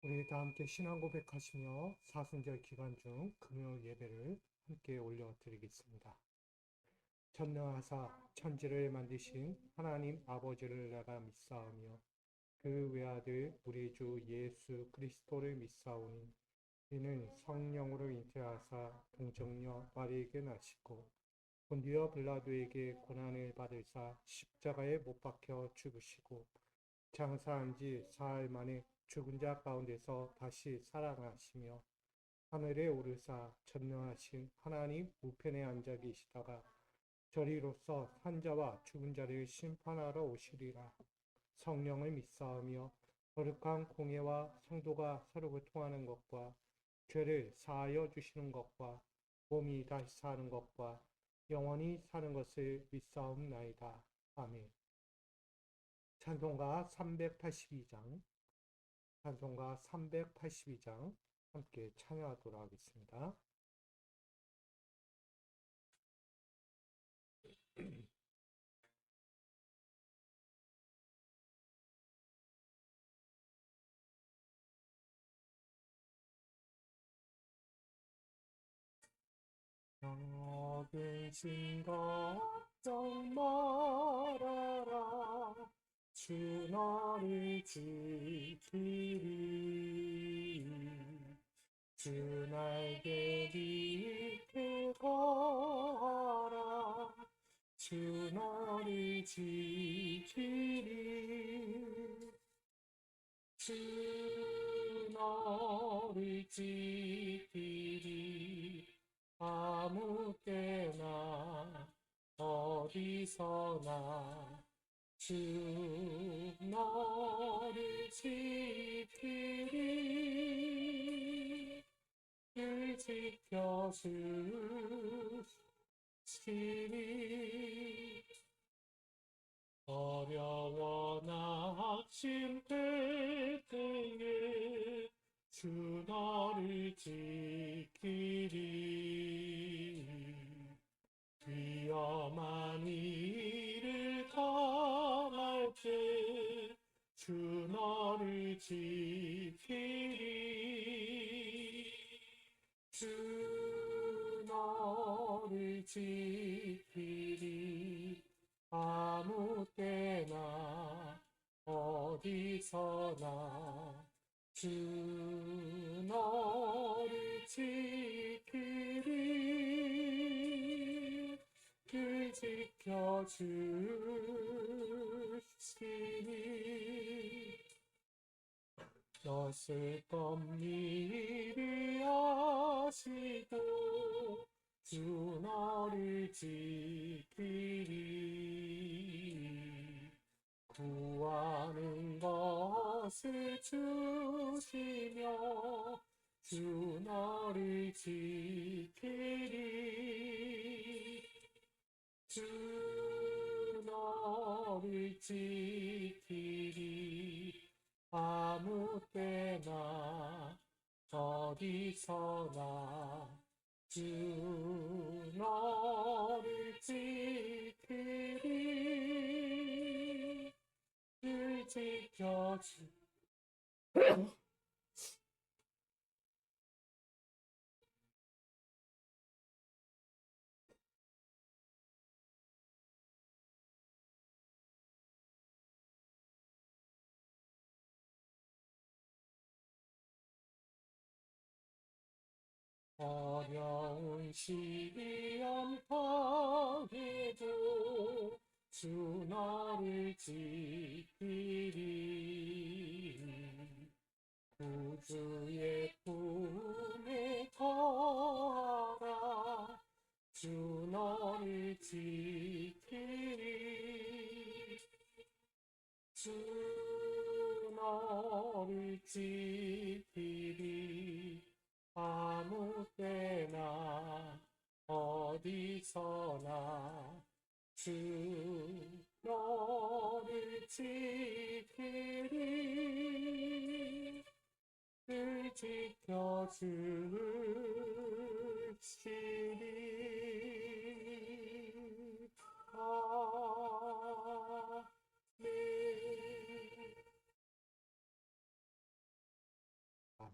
우리 다 함께 신앙 고백하시며 사순절 기간 중 금요 예배를 함께 올려드리겠습니다. 전능하사 천지를 만드신 하나님 아버지를 내가 믿사오며 그 외아들 우리 주 예수 그리스도를 믿사오니 이는 성령으로 잉태하사 동정녀 마리에게 나시고 본디오 빌라도에게 고난을 받으사 십자가에 못 박혀 죽으시고 장사한 지 사흘 만에 죽은 자 가운데서 다시 살아나시며 하늘에 오르사 전능하신 하나님 우편에 앉아 계시다가 저리로서 산자와 죽은 자를 심판하러 오시리라. 성령을 믿사오며 거룩한 공예와 성도가 서로 교통하는 것과 죄를 사하여 주시는 것과 몸이 다시 사는 것과 영원히 사는 것을 믿사옵나이다. 아멘. 찬송가 382장 찬송가 382장 함께 찬양하도록 하겠습니다. 어두신 걱정 말아라 주 너를 지키리 주 날개 밑에 거하라 주 너를 지키리 주 너를 지키리 아무 때나 어디서나 주 너를 지키리 늘 지켜주시니 어려워 낙심될 때에 주 너를 지키리 위험한 일을 당할 때 주 너를 지키리 주 너를 지키리 아무 때나 어디서나 주 너를 지키리 늘 지켜주시니 너쓸 것 미리 아시고 주 너를 지키리 구하는 것을 주시며 주 너를 지키리 주 너를 지키리 아무 때나 어디서나 주 너를 지키리 늘 지켜주 어려운 시험 당해도 주 너를 지키리 구주의 품에 거하라 주 너를 지키리 주 너를 지키리 아무 때나 어디서나 주 너를 지키리 늘 지켜주시니 아멘.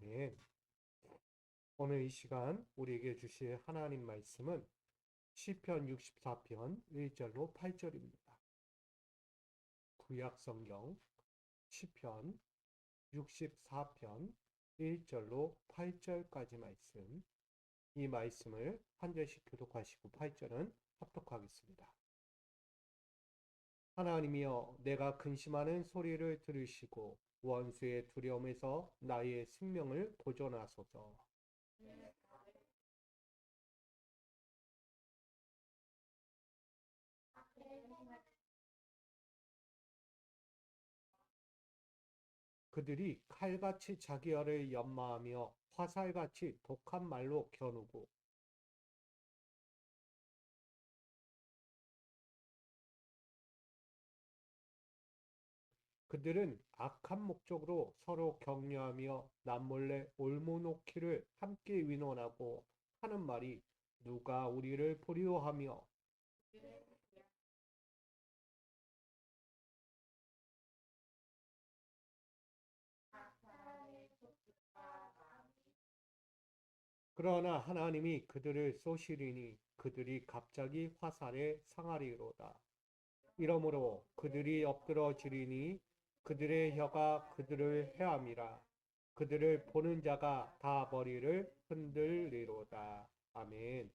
아멘. 오늘 이 시간 우리에게 주실 하나님 말씀은 시편 64편 1절로 8절입니다. 구약 성경 시편 64편 1절로 8절까지 말씀. 이 말씀을 한 절씩 교독하시고 8절은 합독하겠습니다. 하나님이여, 내가 근심하는 소리를 들으시고 원수의 두려움에서 나의 생명을 보존하소서. 그들이 칼같이 자기 혀를 연마하며 화살같이 독한 말로 겨누고 그들은 악한 목적으로 서로 격려하며 남몰래 올모놓기를 함께 의논하고 하는 말이 누가 우리를 보리오 하며 그러나 하나님이 그들을 쏘시리니 그들이 갑자기 화살에 상하리로다. 이러므로 그들이 엎드러지리니 그들의 혀가 그들을 해함이라. 그들을 보는 자가 다 머리를 흔들리로다. 아멘.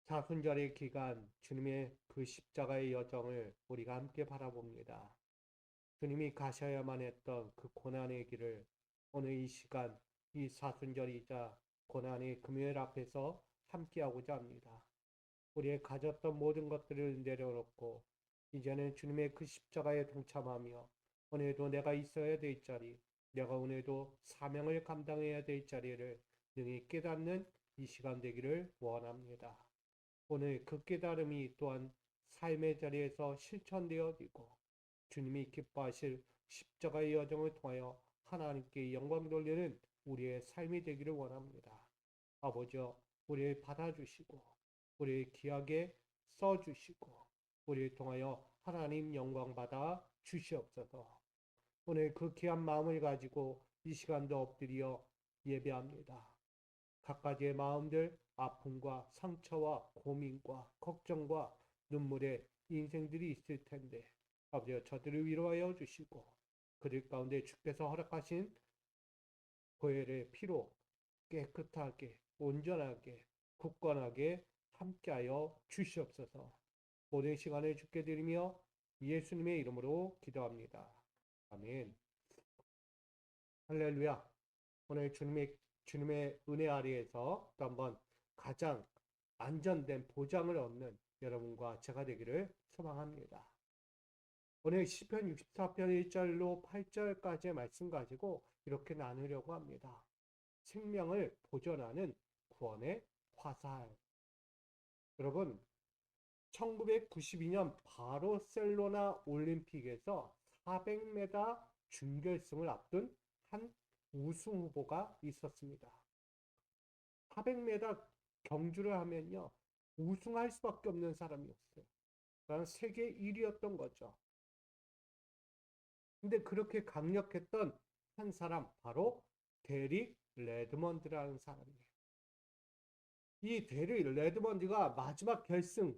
사순절의 기간 주님의 그 십자가의 여정을 우리가 함께 바라봅니다. 주님이 가셔야만 했던 그 고난의 길을 오늘 이 시간 이 사순절이자 고난의 금요일 앞에서 함께하고자 합니다. 우리의 가졌던 모든 것들을 내려놓고 이제는 주님의 그 십자가에 동참하며 오늘도 내가 있어야 될 자리, 내가 오늘도 사명을 감당해야 될 자리를 능히 깨닫는 이 시간 되기를 원합니다. 오늘 그 깨달음이 또한 삶의 자리에서 실천되어지고 주님이 기뻐하실 십자가의 여정을 통하여 하나님께 영광 돌리는 우리의 삶이 되기를 원합니다. 아버지여, 우리를 받아주시고 우리를 귀하게 써주시고 우리를 통하여 하나님 영광 받아 주시옵소서. 오늘 그 귀한 마음을 가지고 이 시간도 엎드려 예배합니다. 각가지의 마음들, 아픔과 상처와 고민과 걱정과 눈물의 인생들이 있을 텐데 아버지여, 저들을 위로하여 주시고 그들 가운데 주께서 허락하신 보혈의 피로 깨끗하게 온전하게 굳건하게 함께하여 주시옵소서. 모든 시간을 주께 드리며 예수님의 이름으로 기도합니다. 아멘. 할렐루야. 오늘 주님의 은혜 아래에서 또 한번 가장 안전된 보장을 얻는 여러분과 제가 되기를 소망합니다. 오늘 시편 64편 1절로 8절까지의 말씀 가지고 이렇게 나누려고 합니다. 생명을 보존하는 구원의 화살. 여러분, 1992년 바르셀로나 올림픽에서 400m 준결승을 앞둔 한 우승 후보가 있었습니다. 400m 경주를 하면요, 우승할 수밖에 없는 사람이었어요. 그러니까 세계 1위였던 거죠. 근데 그렇게 강력했던 한 사람, 바로 데릭 레드먼드라는 사람이에요. 이 데릭 레드먼드가 마지막 결승을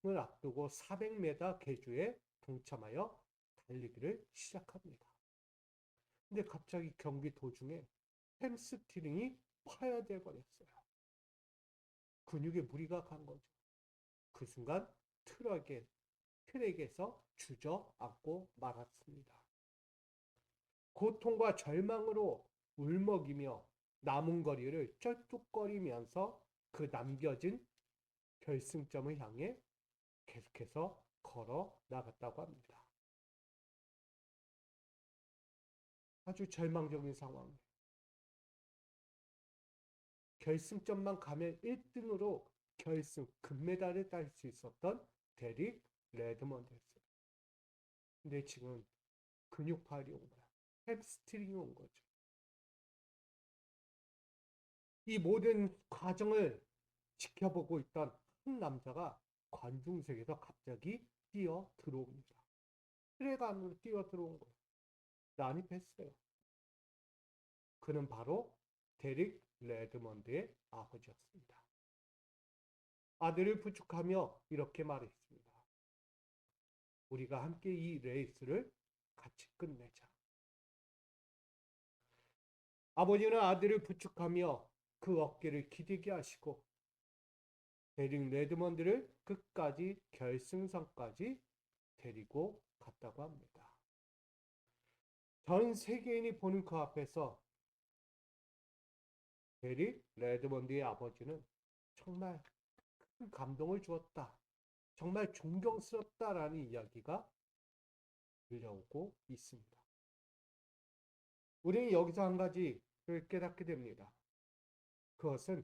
앞두고 400m 계주에 동참하여 달리기를 시작합니다. 근데 갑자기 경기 도중에 햄스트링이 파열돼 버렸어요. 근육에 무리가 간 거죠. 그 순간 트랙에서 주저앉고 말았습니다. 고통과 절망으로 울먹이며 남은 거리를 쩔뚝거리면서 그 남겨진 결승점을 향해 계속해서 걸어 나갔다고 합니다. 아주 절망적인 상황. 결승점만 가면 1등으로 결승 금메달을 딸 수 있었던 데릭 레드먼드였어요. 근데 지금 근육파열이 온 거야. 햄스트링이 온 거죠. 이 모든 과정을 지켜보고 있던 한 남자가 관중석에서 갑자기 뛰어 들어옵니다. 트랙 안으로 뛰어 들어온 거예요. 난입했어요. 그는 바로 데릭 레드먼드의 아버지였습니다. 아들을 부축하며 이렇게 말했습니다. 우리가 함께 이 레이스를 같이 끝내자. 아버지는 아들을 부축하며 그 어깨를 기대게 하시고 데릭 레드먼드를 끝까지 결승선까지 데리고 갔다고 합니다. 전 세계인이 보는 그 앞에서 데릭 레드먼드의 아버지는 정말 큰 감동을 주었다. 정말 존경스럽다라는 이야기가 들려오고 있습니다. 우리는 여기서 한 가지를 깨닫게 됩니다. 그것은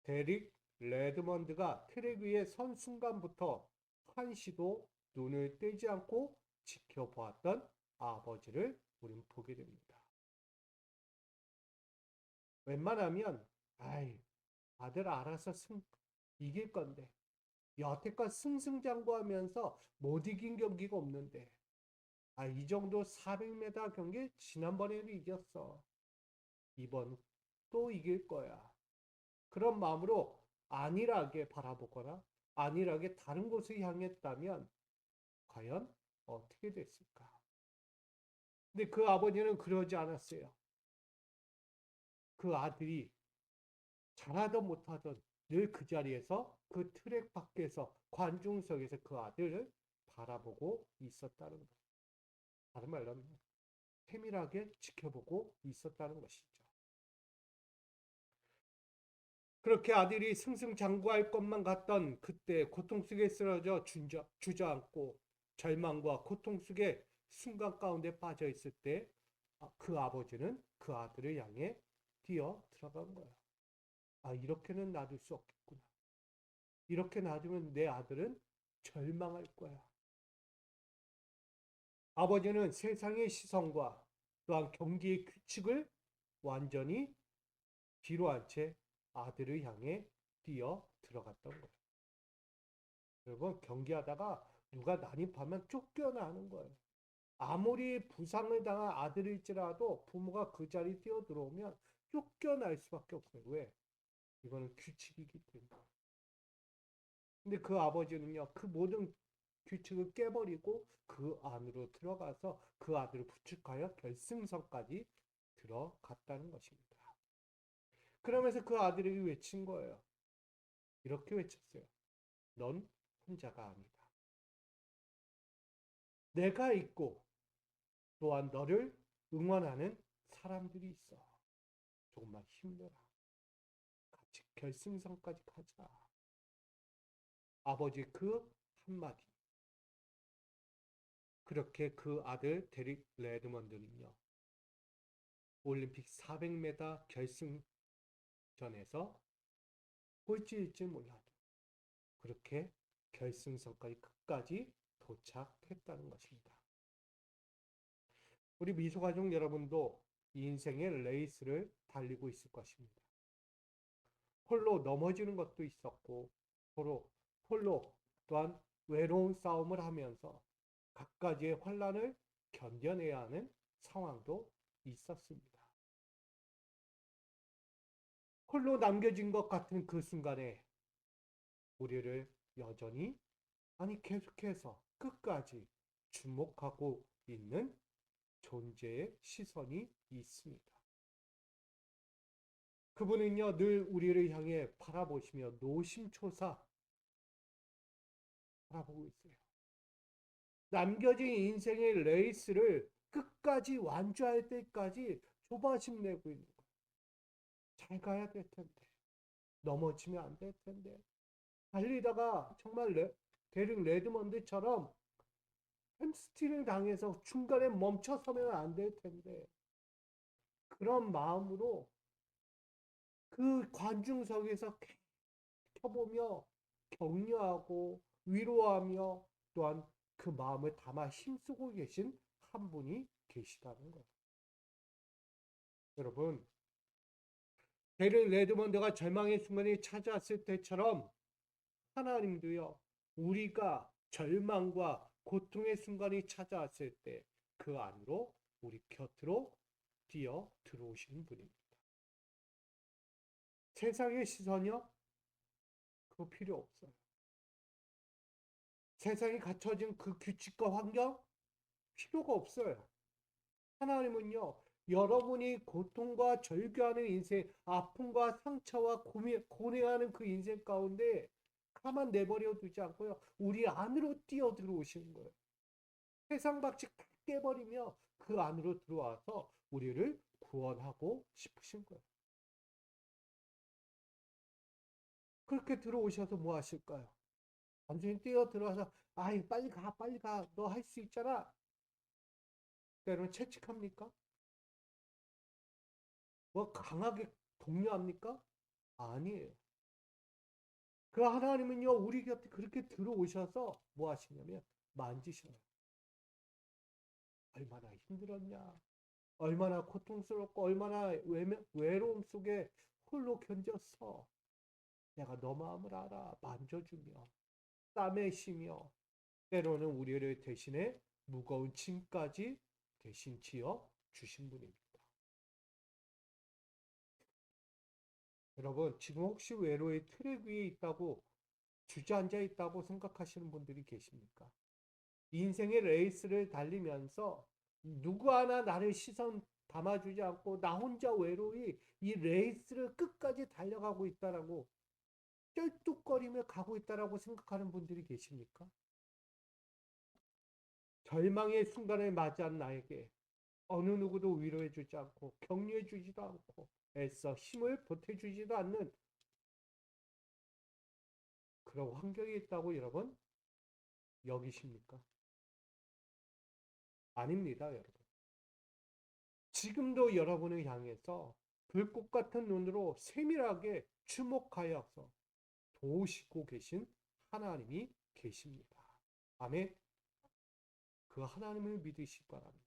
데릭 레드먼드가 트랙 위에 선 순간부터 한시도 눈을 떼지 않고 지켜보았던 아버지를 우리는 보게 됩니다. 웬만하면 아들 알아서 이길 건데 여태껏 승승장구하면서 못 이긴 경기가 없는데 이 정도 400m 경기 지난번에도 이겼어. 이번 또 이길 거야. 그런 마음으로 안일하게 바라보거나 안일하게 다른 곳을 향했다면 과연 어떻게 됐을까? 근데 그 아버지는 그러지 않았어요. 그 아들이 잘하든 못하든 늘 그 자리에서 그 트랙 밖에서 관중석에서 그 아들을 바라보고 있었다는 것. 다른 말로 하면 세밀하게 지켜보고 있었다는 것이죠. 그렇게 아들이 승승장구할 것만 같던 그때 고통 속에 쓰러져 주저앉고 절망과 고통 속에 순간 가운데 빠져 있을 때 그 아버지는 그 아들을 향해 뛰어 들어간 거야. 이렇게는 놔둘 수 없겠구나. 이렇게 놔두면 내 아들은 절망할 거야. 아버지는 세상의 시선과 또한 경기의 규칙을 완전히 뒤로 한 채 아들을 향해 뛰어 들어갔던 거예요. 여러분, 경기하다가 누가 난입하면 쫓겨나는 거예요. 아무리 부상을 당한 아들일지라도 부모가 그 자리에 뛰어 들어오면 쫓겨날 수밖에 없어요. 왜? 이거는 규칙이기 때문에. 근데 그 아버지는요, 그 모든 규칙을 깨버리고 그 안으로 들어가서 그 아들을 부축하여 결승선까지 들어갔다는 것입니다. 그러면서 그 아들에게 외친 거예요. 이렇게 외쳤어요. 넌 혼자가 아니다. 내가 있고 또한 너를 응원하는 사람들이 있어. 조금만 힘내라. 같이 결승선까지 가자. 아버지 그 한마디. 그렇게 그 아들 데릭 레드먼드는요. 올림픽 400m 결승전에서 꼴찌일지 몰라도 그렇게 결승선까지 끝까지 도착했다는 것입니다. 우리 미소가족 여러분도 인생의 레이스를 달리고 있을 것입니다. 홀로 넘어지는 것도 있었고 홀로 또한 외로운 싸움을 하면서 각가지의 환난을 견뎌내야 하는 상황도 있었습니다. 홀로 남겨진 것 같은 그 순간에 우리를 여전히 계속해서 끝까지 주목하고 있는 존재의 시선이 있습니다. 그분은요, 늘 우리를 향해 바라보시며 노심초사 바라보고 있어요. 남겨진 인생의 레이스를 끝까지 완주할 때까지 조바심 내고 있는 거예요. 잘 가야 될 텐데. 넘어지면 안 될 텐데. 달리다가 정말 데릭 레드먼드처럼 햄스트링 당해서 중간에 멈춰서면 안 될 텐데. 그런 마음으로 그 관중석에서 켜보며 격려하고 위로하며 또한 그 마음을 담아 힘쓰고 계신 한 분이 계시다는 거예요. 여러분, 데릭 레드먼드가 절망의 순간이 찾아왔을 때처럼 하나님도요, 우리가 절망과 고통의 순간이 찾아왔을 때 그 안으로 우리 곁으로 뛰어 들어오시는 분입니다. 세상의 시선이요? 그거 필요 없어요. 세상에 갖춰진 그 규칙과 환경 필요가 없어요. 하나님은요, 여러분이 고통과 절규하는 인생, 아픔과 상처와 고뇌하는 그 인생 가운데 가만 내버려 두지 않고요, 우리 안으로 뛰어 들어오시는 거예요. 세상 박식 다 깨버리며 그 안으로 들어와서 우리를 구원하고 싶으신 거예요. 그렇게 들어오셔서 뭐 하실까요? 완전히 뛰어 들어와서 아이 빨리 가 빨리 가 너 할 수 있잖아. 때로는 채찍합니까? 뭐 강하게 독려합니까? 아니에요. 그 하나님은요 우리 곁에 그렇게 들어오셔서 뭐 하시냐면 만지셔요. 얼마나 힘들었냐, 얼마나 고통스럽고 얼마나 외로움 속에 홀로 견뎠어. 내가 너 마음을 알아. 만져주며 싸매시며 때로는 우리를 대신에 무거운 짐까지 대신 지어 주신 분입니다. 여러분 지금 혹시 외로의 트랙 위에 있다고 주저앉아 있다고 생각하시는 분들이 계십니까? 인생의 레이스를 달리면서 누구 하나 나를 시선 담아주지 않고 나 혼자 외로이 이 레이스를 끝까지 달려가고 있다라고 쩔뚝거리며 가고 있다라고 생각하는 분들이 계십니까? 절망의 순간을 맞이한 나에게 어느 누구도 위로해주지 않고 격려해주지도 않고 애써 힘을 보태주지도 않는 그런 환경이 있다고 여러분 여기십니까? 아닙니다, 여러분. 지금도 여러분을 향해서 불꽃 같은 눈으로 세밀하게 주목하여서 도우시고 계신 하나님이 계십니다. 아멘. 그 하나님을 믿으시기 바랍니다.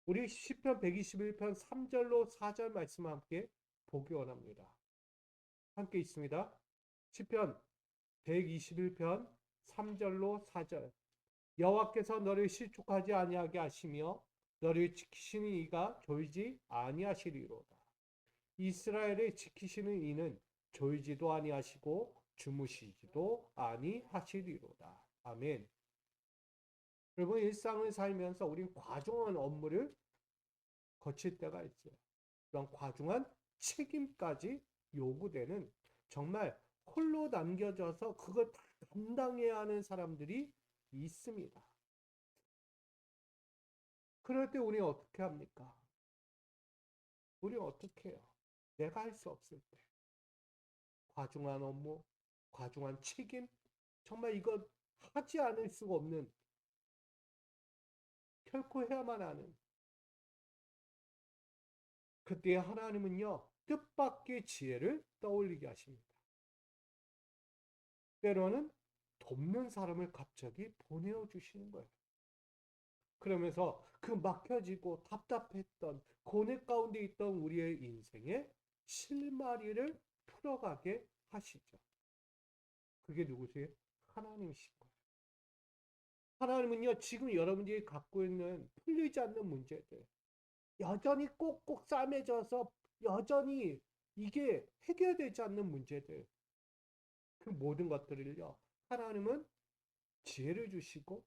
우리 시편 121편 3절로 4절 말씀 함께 보기 원합니다. 함께 있습니다. 시편 121편 3절로 4절. 여호와께서 너를 실족하지 아니하게 하시며 너를 지키시는 이가 졸지 아니하시리로다. 이스라엘을 지키시는 이는 졸지도 아니하시고 주무시지도 아니하시리로다. 아멘. 여러분 일상을 살면서 우린 과중한 업무를 거칠 때가 있어요. 그런 과중한 책임까지 요구되는 정말 홀로 남겨져서 그걸 다 감당해야 하는 사람들이 있습니다. 그럴 때 우리 어떻게 합니까? 우리 어떻게 해요? 내가 할 수 없을 때. 과중한 업무, 과중한 책임, 정말 이거 하지 않을 수가 없는, 결코 해야만 하는. 그때 하나님은요, 뜻밖의 지혜를 떠올리게 하십니다. 때로는 돕는 사람을 갑자기 보내어 주시는 거예요. 그러면서 그 막혀지고 답답했던 고뇌 가운데 있던 우리의 인생의 실마리를 풀어가게 하시죠. 그게 누구세요? 하나님이신 거예요. 하나님은요, 지금 여러분들이 갖고 있는 풀리지 않는 문제들, 여전히 꼭꼭 싸매져서 여전히 이게 해결되지 않는 문제들, 그 모든 것들을요, 하나님은 지혜를 주시고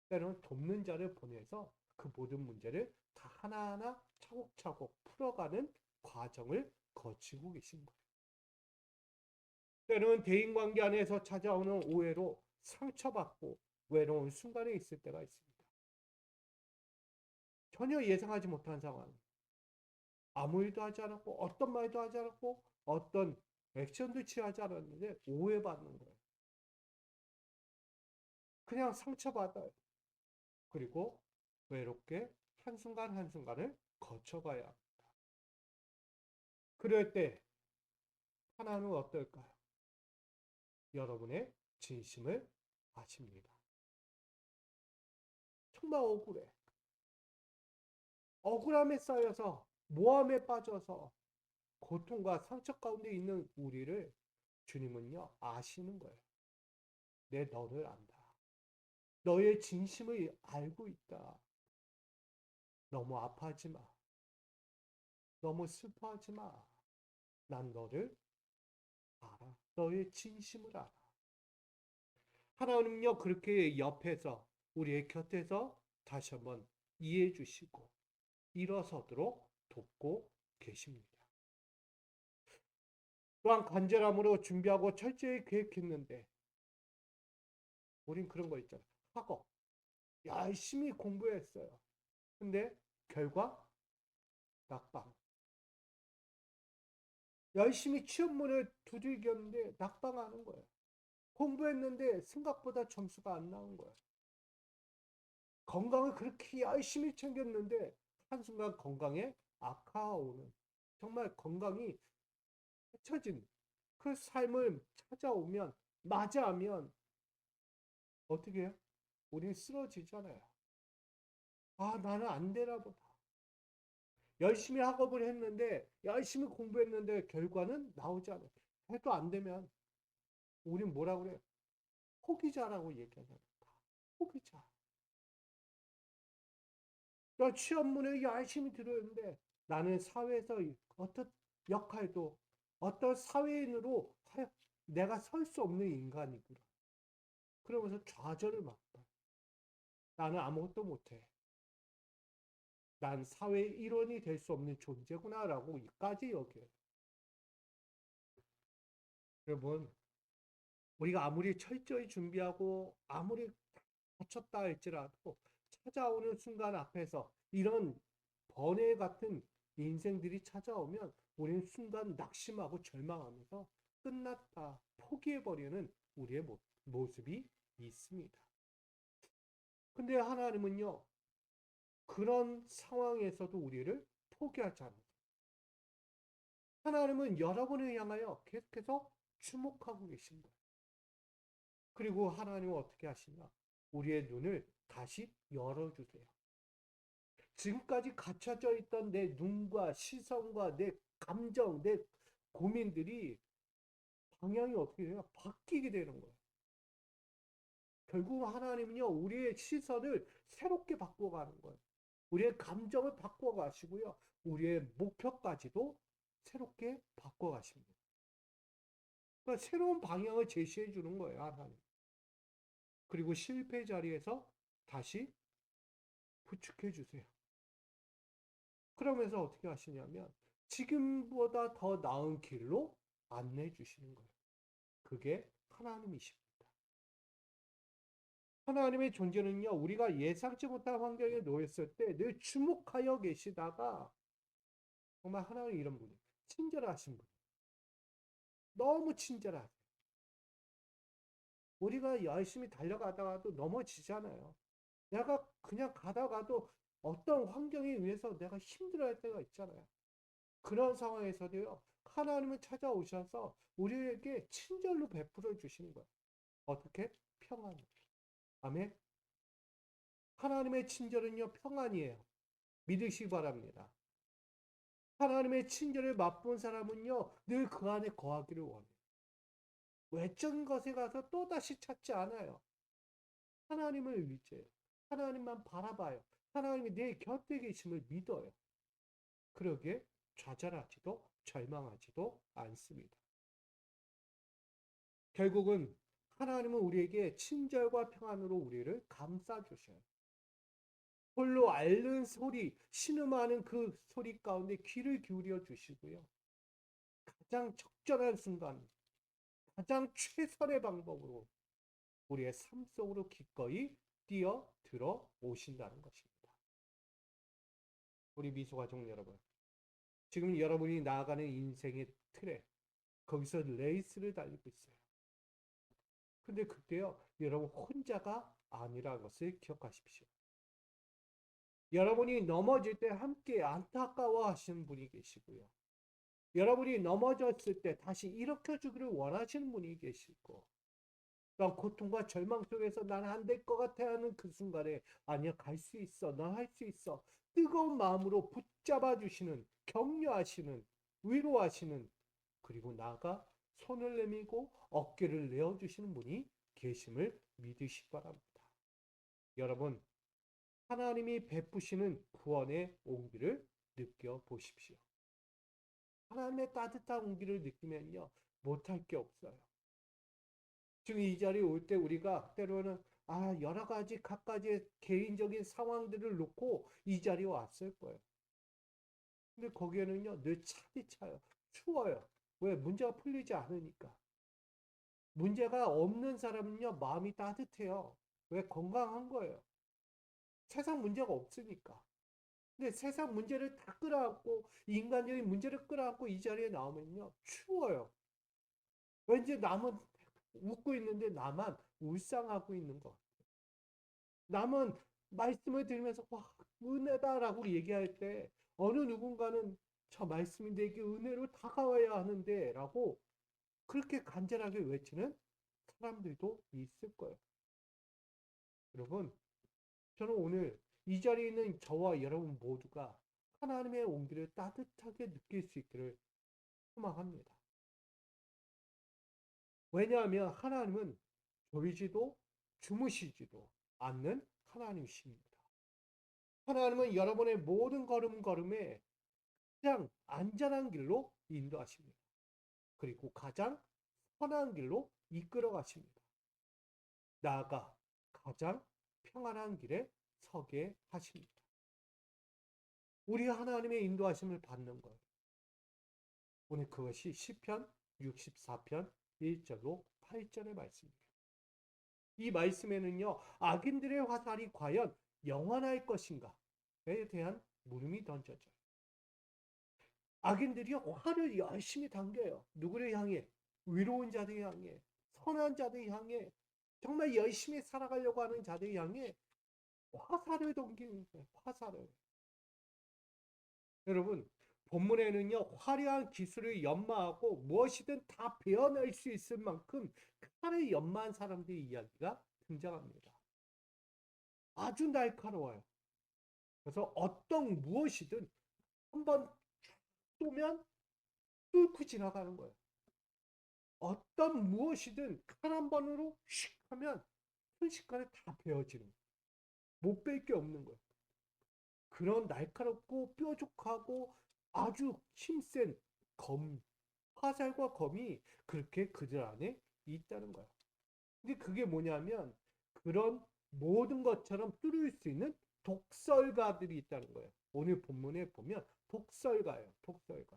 때로는 돕는 자를 보내서 그 모든 문제를 다 하나하나 차곡차곡 풀어가는 과정을 거치고 계신 거예요. 때로는 대인관계 안에서 찾아오는 오해로 상처받고 외로운 순간에 있을 때가 있습니다. 전혀 예상하지 못한 상황. 아무 일도 하지 않았고 어떤 말도 하지 않았고 어떤 액션도 취하지 않았는데 오해받는 거예요. 그냥 상처받아요. 그리고 외롭게 한순간 한순간을 거쳐가야 합니다. 그럴 때 하나님은 어떨까요? 여러분의 진심을 아십니다. 정말 억울해. 억울함에 쌓여서 모함에 빠져서 고통과 상처 가운데 있는 우리를 주님은요 아시는 거예요. 내 너를 안다. 너의 진심을 알고 있다. 너무 아파하지 마. 너무 슬퍼하지 마. 난 너를 알아. 너의 진심을 알아. 하나님은요, 그렇게 옆에서, 우리의 곁에서 다시 한번 이해해 주시고, 일어서도록 돕고 계십니다. 또한 간절함으로 준비하고 철저히 계획했는데, 우린 그런 거 있잖아요. 학업. 열심히 공부했어요. 근데 결과 낙방. 열심히 시험문을 두들겼는데 낙방하는 거예요. 공부했는데 생각보다 점수가 안 나온 거예요. 건강을 그렇게 열심히 챙겼는데 한순간 건강에 악화가 오는, 정말 건강이 해쳐진 그 삶을 찾아오면, 맞이하면 어떻게 해요? 우린 쓰러지잖아요. 아, 나는 안 되나 보다. 열심히 학업을 했는데, 열심히 공부했는데 결과는 나오지 않아요. 해도 안 되면 우린 뭐라고 그래요? 포기자라고 얘기하잖아요. 포기자. 나 시험문을 열심히 들었는데 나는 사회에서 어떤 역할도, 어떤 사회인으로 내가 설 수 없는 인간이구나. 그러면서 좌절을 막 받아. 나는 아무것도 못해. 난 사회의 일원이 될 수 없는 존재구나라고까지 여겨요. 여러분, 우리가 아무리 철저히 준비하고 아무리 다쳤다 할지라도 찾아오는 순간 앞에서 이런 번외 같은 인생들이 찾아오면 우리는 순간 낙심하고 절망하면서 끝났다, 포기해버리는 우리의 모습이 있습니다. 근데 하나님은요, 그런 상황에서도 우리를 포기하지 않아요. 하나님은 여러분을 향하여 계속해서 주목하고 계신 거예요. 그리고 하나님은 어떻게 하시냐? 우리의 눈을 다시 열어주세요. 지금까지 갇혀져 있던 내 눈과 시선과 내 감정, 내 고민들이 방향이 어떻게 돼요? 바뀌게 되는 거예요. 결국 하나님은요, 우리의 시선을 새롭게 바꿔가는 거예요. 우리의 감정을 바꿔가시고요, 우리의 목표까지도 새롭게 바꿔가십니다. 그러니까 새로운 방향을 제시해 주는 거예요, 하나님. 그리고 실패 자리에서 다시 부축해 주세요. 그러면서 어떻게 하시냐면 지금보다 더 나은 길로 안내해 주시는 거예요. 그게 하나님이십니다. 하나님의 존재는요, 우리가 예상치 못한 환경에 놓였을 때 늘 주목하여 계시다가, 정말 하나님 이런 분이 친절하신 분, 너무 친절하세요. 우리가 열심히 달려가다가도 넘어지잖아요. 내가 그냥 가다가도 어떤 환경에 의해서 내가 힘들어할 때가 있잖아요. 그런 상황에서도요, 하나님은 찾아오셔서 우리에게 친절로 베풀어 주시는 거예요. 어떻게? 평안. 아멘. 하나님의 친절은요, 평안이에요. 믿으시기 바랍니다. 하나님의 친절을 맛본 사람은요, 늘 그 안에 거하기를 원해요. 외적인 것에 가서 또다시 찾지 않아요. 하나님을 의지해요. 하나님만 바라봐요. 하나님이 내 곁에 계심을 믿어요. 그러기에 좌절하지도 절망하지도 않습니다. 결국은 하나님은 우리에게 친절과 평안으로 우리를 감싸주셔요. 홀로 앓는 소리, 신음하는 그 소리 가운데 귀를 기울여 주시고요. 가장 적절한 순간, 가장 최선의 방법으로 우리의 삶 속으로 기꺼이 뛰어들어 오신다는 것입니다. 우리 미소가족 여러분, 지금 여러분이 나아가는 인생의 틀에 거기서 레이스를 달리고 있어요. 근데 그때요, 여러분 혼자가 아니라는 것을 기억하십시오. 여러분이 넘어질 때 함께 안타까워 하시는 분이 계시고요. 여러분이 넘어졌을 때 다시 일으켜주기를 원하시는 분이 계시고, 또한 고통과 절망 속에서 나는 안 될 것 같아 하는 그 순간에 아니야, 갈 수 있어, 너 할 수 있어, 뜨거운 마음으로 붙잡아 주시는, 격려하시는, 위로하시는, 그리고 나아가 손을 내밀고 어깨를 내어주시는 분이 계심을 믿으시기 바랍니다. 여러분, 하나님이 베푸시는 구원의 온기를 느껴보십시오. 하나님의 따뜻한 온기를 느끼면요, 못할 게 없어요. 지금 이 자리에 올 때 우리가 때로는 여러 가지 각가지의 개인적인 상황들을 놓고 이 자리에 왔을 거예요. 근데 거기에는요, 늘 차디 차요. 추워요. 왜? 문제가 풀리지 않으니까. 문제가 없는 사람은요, 마음이 따뜻해요. 왜? 건강한 거예요. 세상 문제가 없으니까. 근데 세상 문제를 다 끌어안고, 인간적인 문제를 끌어안고 이 자리에 나오면요, 추워요. 왠지 남은 웃고 있는데 나만 울상하고 있는 것. 남은 말씀을 들으면서 와, 은혜다라고 얘기할 때 어느 누군가는 저 말씀이 내게 은혜로 다가와야 하는데 라고 그렇게 간절하게 외치는 사람들도 있을 거예요. 여러분, 저는 오늘 이 자리에 있는 저와 여러분 모두가 하나님의 온기를 따뜻하게 느낄 수 있기를 소망합니다. 왜냐하면 하나님은 졸지도 주무시지도 않는 하나님이십니다. 하나님은 여러분의 모든 걸음걸음에 가장 안전한 길로 인도하십니다. 그리고 가장 선한 길로 이끌어 가십니다. 나아가 가장 평안한 길에 서게 하십니다. 우리 하나님의 인도하심을 받는 거예요. 오늘 그것이 시편 64편 1절로 8절의 말씀입니다. 이 말씀에는요, 악인들의 화살이 과연 영원할 것인가에 대한 물음이 던져져요. 악인들이요, 화를 열심히 당겨요. 누구를 향해? 위로운 자들 향해, 선한 자들 향해, 정말 열심히 살아가려고 하는 자들 향해 화살을 던기는 거예요. 화살을. 여러분, 본문에는요, 화려한 기술을 연마하고 무엇이든 다 베어낼 수 있을 만큼 칼을 연마한 사람들의 이야기가 등장합니다. 아주 날카로워요. 그래서 어떤 무엇이든 한번 쏘면 뚫고 지나가는 거예요. 어떤 무엇이든 칼 한 번으로 슉 하면 순식간에 다 베어지는 거예요. 못 뺄 게 없는 거예요. 그런 날카롭고 뾰족하고 아주 힘센 검, 화살과 검이 그렇게 그들 안에 있다는 거예요. 근데 그게 뭐냐면 그런 모든 것처럼 뚫을 수 있는 독설가들이 있다는 거예요. 오늘 본문에 보면 독설가예요. 독설가.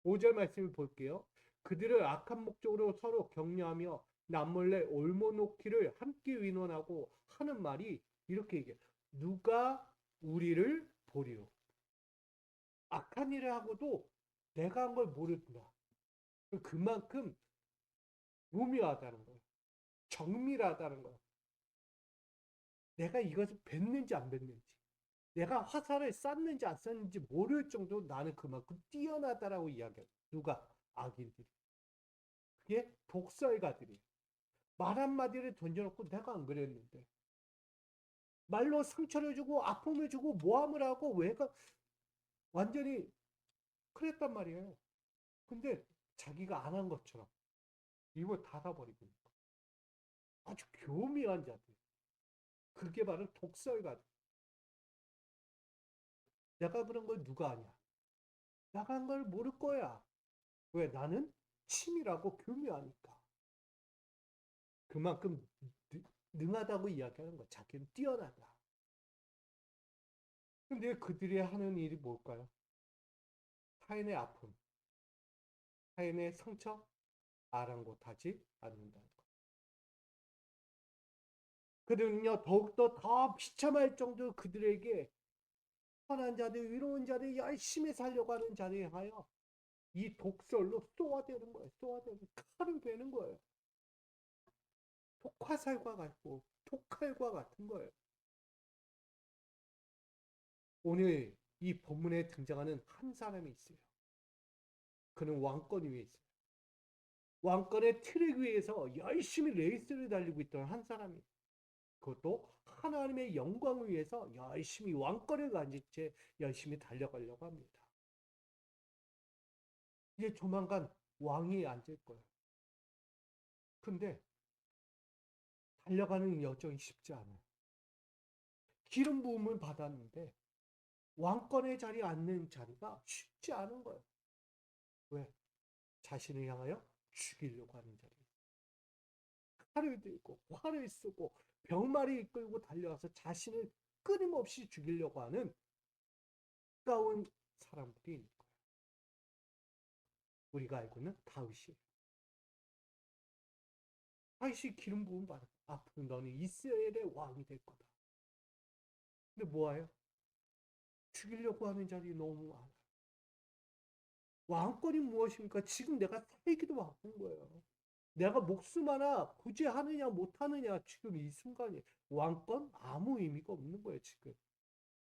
5절 말씀을 볼게요. 그들을 악한 목적으로 서로 격려하며 남몰래 올모놓기를 함께 의논하고 하는 말이 이렇게 얘기해요. 누가 우리를 보리요. 악한 일을 하고도 내가 한 걸 모른다. 그만큼 무미하다는 거예요. 정밀하다는 거예요. 내가 이것을 뱉는지 안 뱉는지, 내가 화살을 쐈는지 안 쐈는지 모를 정도로 나는 그만큼 뛰어나다라고 이야기해요. 누가? 악인들이. 그게 독설가들이. 말 한마디를 던져놓고 내가 안 그랬는데. 말로 상처를 주고 아픔을 주고 모함을 하고 왜가 완전히 그랬단 말이에요. 근데 자기가 안 한 것처럼 입을 닫아버리고 아주 교묘한 자들. 그게 바로 독설가들. 내가 그런 걸 누가 아냐? 내가 한 걸 모를 거야. 왜? 나는 치밀하고 교묘하니까. 그만큼 능하다고 이야기하는 거야. 자기는 뛰어나다. 근데 그들이 하는 일이 뭘까요? 타인의 아픔, 타인의 상처, 아랑곳하지 않는다는 거. 그들은요, 더욱더 더 비참할 정도로 그들에게 선한 자들, 위로운 자들, 열심히 살려고 하는 자들에 하여 이 독설로 쏘아대는 거예요. 쏘아대는 칼을 베는 거예요. 독화살과 같고 독칼과 같은 거예요. 오늘 이 본문에 등장하는 한 사람이 있어요. 그는 왕권 위에 있어요. 왕권의 트랙 위에서 열심히 레이스를 달리고 있던 한 사람이, 그것도 하나님의 영광을 위해서 열심히 왕권을 가진 채 열심히 달려가려고 합니다. 이제 조만간 왕이 앉을 거예요. 근데 달려가는 여정이 쉽지 않아요. 기름 부음을 받았는데 왕권의 자리에 앉는 자리가 쉽지 않은 거예요. 왜? 자신을 향하여 죽이려고 하는 자리. 칼을 들고 활을 쓰고 병마를 이끌고 달려와서 자신을 끊임없이 죽이려고 하는 가까운 사람들이 있는 거예요. 우리가 알고 있는 다윗이. 다윗이 기름 부음 받아. 앞으로 너는 이스라엘의 왕이 될 거다. 근데 뭐예요? 죽이려고 하는 자리 너무 많아. 왕권이 무엇입니까? 지금 내가 살기도 바쁜 거예요. 내가 목숨 하나 굳이 하느냐 못하느냐 지금 이 순간에 왕권 아무 의미가 없는 거예요. 지금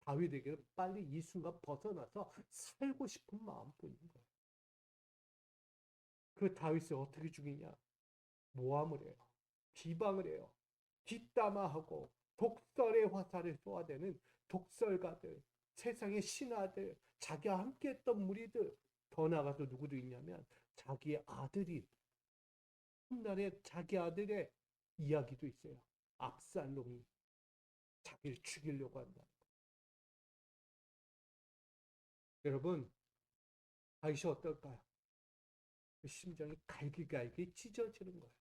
다윗에게 빨리 이 순간 벗어나서 살고 싶은 마음뿐인 거예요. 그 다윗을 어떻게 죽이냐? 모함을 해요. 비방을 해요. 뒷담화하고 독설의 화살을 쏘아대는 독설가들, 세상의 신하들, 자기와 함께했던 무리들, 더 나아가서 누구도 있냐면 자기의 아들이 훗날에 자기 아들의 이야기도 있어요. 압살롬이 자기를 죽이려고 한다. 여러분, 다윗이 어떨까요? 그 심장이 갈기갈기 찢어지는 거예요.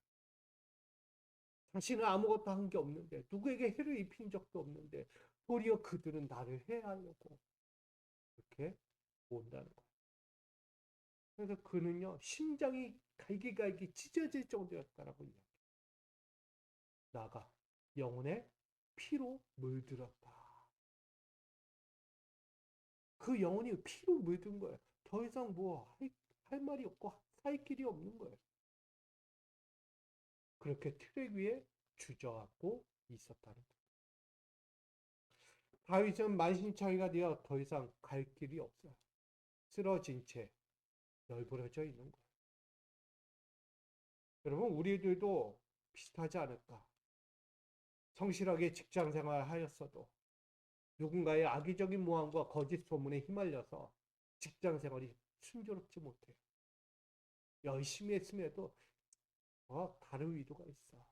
자신은 아무것도 한 게 없는데, 누구에게 해를 입힌 적도 없는데, 도리어 그들은 나를 해하려고 그렇게 온다는 거예요. 그래서 그는요, 심장이 갈기갈기 찢어질 정도였다라고 이야기해요. 나가 영혼의 피로 물들었다. 그 영혼이 피로 물든 거예요. 더 이상 뭐 할 말이 없고 살 길이 없는 거예요. 그렇게 트랙 위에 주저앉고 있었다는 거예요. 다윗은 만신창이가 되어 더 이상 갈 길이 없어요. 쓰러진 채 널브러져 있는 거예요. 여러분, 우리들도 비슷하지 않을까? 성실하게 직장 생활을 하였어도 누군가의 악의적인 모함과 거짓 소문에 휘말려서 직장 생활이 순조롭지 못해요. 열심히 했음에도 다른 의도가 있어.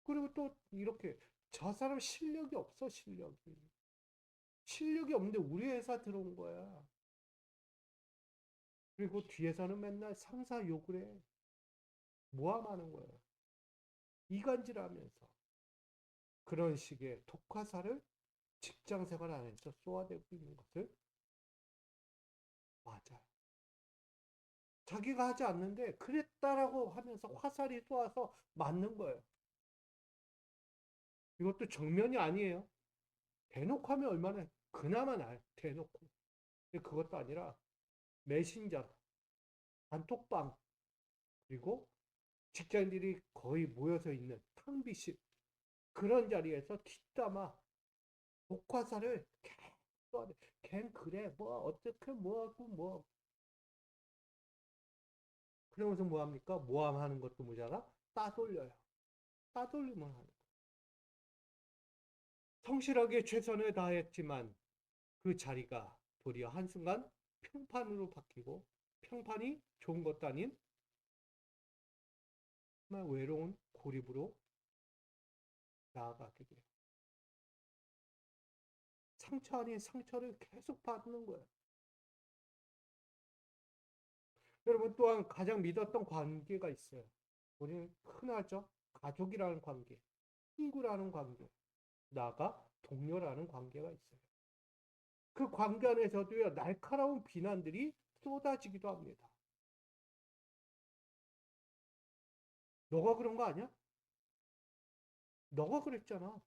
그리고 또 이렇게 저 사람 실력이 없어, 실력이. 실력이 없는데 우리 회사 들어온 거야. 그리고 뒤에서는 맨날 상사 욕을 해. 모함하는 거예요. 이간질하면서. 그런 식의 독화살을 직장 생활 안에서 쏘아대고 있는 것을 맞아요. 자기가 하지 않는데 그랬다라고 하면서 화살이 쏘아서 맞는 거예요. 이것도 정면이 아니에요. 대놓고 하면 얼마나 그나마 나아요. 대놓고. 근데 그것도 아니라 메신저, 단톡방, 그리고 직장인들이 거의 모여서 있는 탕비실 그런 자리에서 뒷담화 독화살을 계속 쏘아대. 걘 그래 뭐 어떻게 뭐하고 뭐 그러면서 뭐합니까? 모함하는 것도 모자라 따돌려요. 따돌리면 하는 거예요. 성실하게 최선을 다했지만 그 자리가 도리어 한순간 평판으로 바뀌고 평판이 좋은 것도 아닌 정말 외로운 고립으로 나아가게 돼요. 상처 아닌 상처를 계속 받는 거예요. 여러분 또한 가장 믿었던 관계가 있어요. 우리는 흔하죠. 가족이라는 관계, 친구라는 관계, 나가 동료라는 관계가 있어요. 그 관계 안에서도요, 날카로운 비난들이 쏟아지기도 합니다. 너가 그런 거 아니야? 너가 그랬잖아.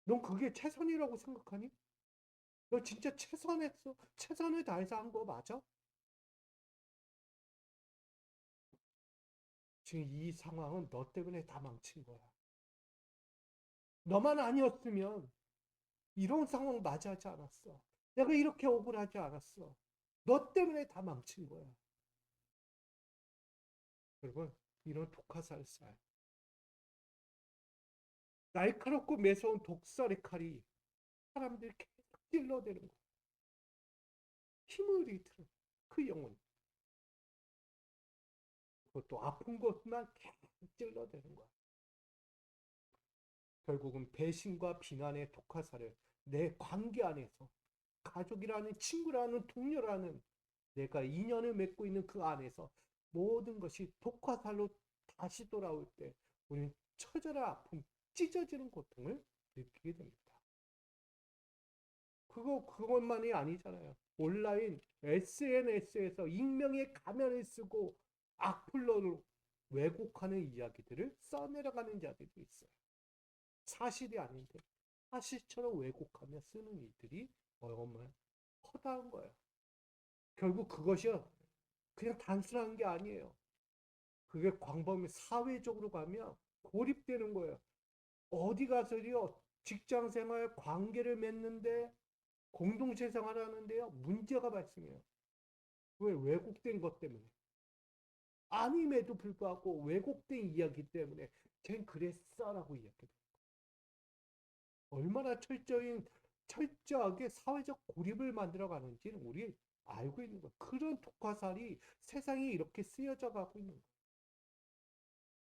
넌 그게 최선이라고 생각하니? 너 진짜 최선했어? 최선을 다해서 한 거 맞아? 지금 이 상황은 너 때문에 다 망친 거야. 너만 아니었으면 이런 상황 맞이하지 않았어. 내가 이렇게 억울하지 않았어. 너 때문에 다 망친 거야. 여러분, 이런 독화살살. 날카롭고 매서운 독살의 칼이 사람들 계속 찔러대는 거야. 힘을 잃더라. 그 영혼. 그것도 아픈 것만 계속 찔러대는 거야. 결국은 배신과 비난의 독화살을 내 관계 안에서 가족이라는, 친구라는, 동료라는 내가 인연을 맺고 있는 그 안에서 모든 것이 독화살로 다시 돌아올 때 우리는 처절한 아픔, 찢어지는 고통을 느끼게 됩니다. 그것만이 아니잖아요. 온라인 SNS에서 익명의 가면을 쓰고 악플러로 왜곡하는 이야기들을 써내려가는 자들도 있어요. 사실이 아닌데 사실처럼 왜곡하며 쓰는 이들이 얼마나 허다한 거예요. 결국 그것이요, 그냥 단순한 게 아니에요. 그게 광범위 사회적으로 가면 고립되는 거예요. 어디 가서요, 직장 생활, 관계를 맺는데, 공동체 생활하는데요, 문제가 발생해요. 왜? 왜곡된 것 때문에. 아님에도 불구하고 왜곡된 이야기 때문에 쟨 그랬어라고 이야기해요. 얼마나 철저하게 사회적 고립을 만들어가는지는 우리 알고 있는 거예요. 그런 독화살이 세상에 이렇게 쓰여져 가고 있는 거예요.